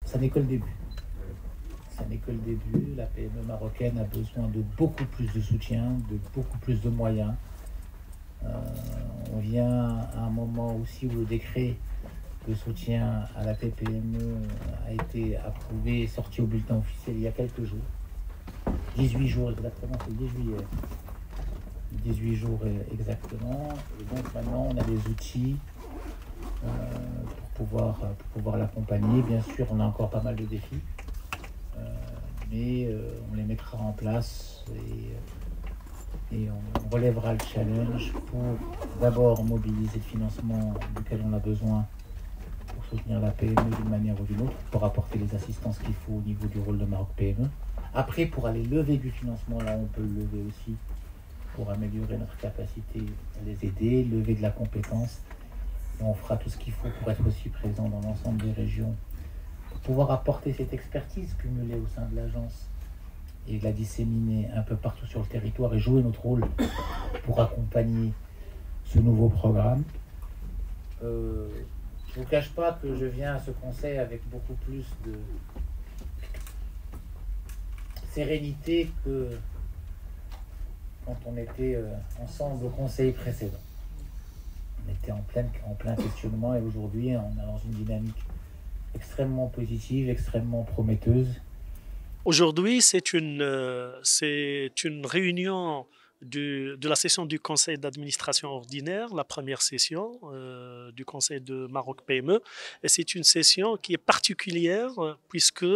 ça n'est que le début. Ça n'est que le début. La PME marocaine a besoin de beaucoup plus de soutien, de beaucoup plus de moyens. On vient à un moment aussi où le décret de soutien à la TPME a été approuvé et sorti au bulletin officiel il y a quelques jours. 18 jours exactement, c'est le 10 juillet. 18 jours exactement. Et donc maintenant, on a des outils pour pouvoir l'accompagner. Bien sûr, on a encore pas mal de défis, mais on les mettra en place et on relèvera le challenge pour d'abord mobiliser le financement duquel on a besoin pour soutenir la PME d'une manière ou d'une autre, pour apporter les assistances qu'il faut au niveau du rôle de Maroc PME. Après, pour aller lever du financement, là on peut le lever aussi pour améliorer notre capacité à les aider, lever de la compétence. Et on fera tout ce qu'il faut pour être aussi présent dans l'ensemble des régions, pour pouvoir apporter cette expertise cumulée au sein de l'agence et la disséminer un peu partout sur le territoire et jouer notre rôle pour accompagner ce nouveau programme. Je ne vous cache pas que je viens à ce conseil avec beaucoup plus de sérénité que quand on était ensemble au conseil précédent. On était en plein questionnement et aujourd'hui on est dans une dynamique extrêmement positive, extrêmement prometteuse. Aujourd'hui, c'est une réunion de la session du conseil d'administration ordinaire, la première session du conseil de Maroc PME. Et c'est une session qui est particulière puisque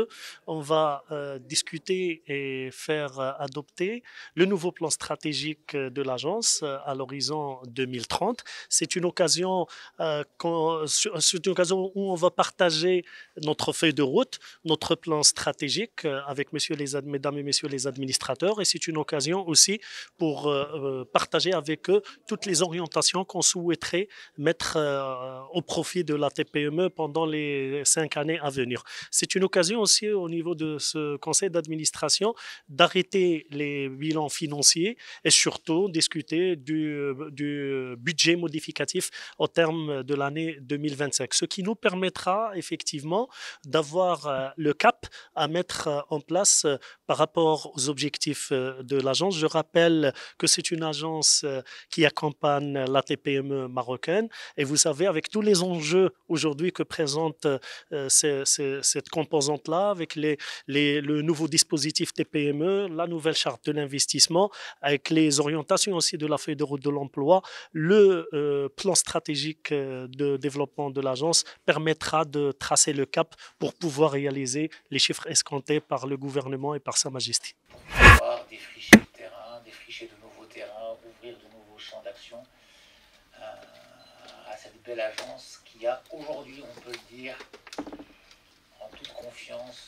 on va discuter et faire adopter le nouveau plan stratégique de l'agence à l'horizon 2030. C'est une occasion, c'est une occasion où on va partager notre feuille de route, notre plan stratégique avec mesdames et messieurs les administrateurs, et c'est une occasion aussi pour partager avec eux toutes les orientations qu'on souhaiterait mettre au profit de la TPME pendant les 5 années à venir. C'est une occasion aussi au niveau de ce conseil d'administration d'arrêter les bilans financiers et surtout discuter du budget modificatif au terme de l'année 2025, ce qui nous permettra effectivement d'avoir le cap à mettre en place par rapport aux objectifs de l'agence. Je rappelle que c'est une agence qui accompagne la TPME marocaine et vous savez, avec tous les enjeux aujourd'hui que présente cette composante-là, avec le nouveau dispositif TPME, la nouvelle charte de l'investissement, avec les orientations aussi de la feuille de route de l'emploi, le plan stratégique de développement de l'agence permettra de tracer le cap pour pouvoir réaliser les chiffres escomptés par le gouvernement et par Sa Majesté. Pouvoir défricher le terrain, défricher de nouveaux terrains, ouvrir de nouveaux champs d'action à cette belle agence qui a aujourd'hui, on peut le dire, en toute confiance,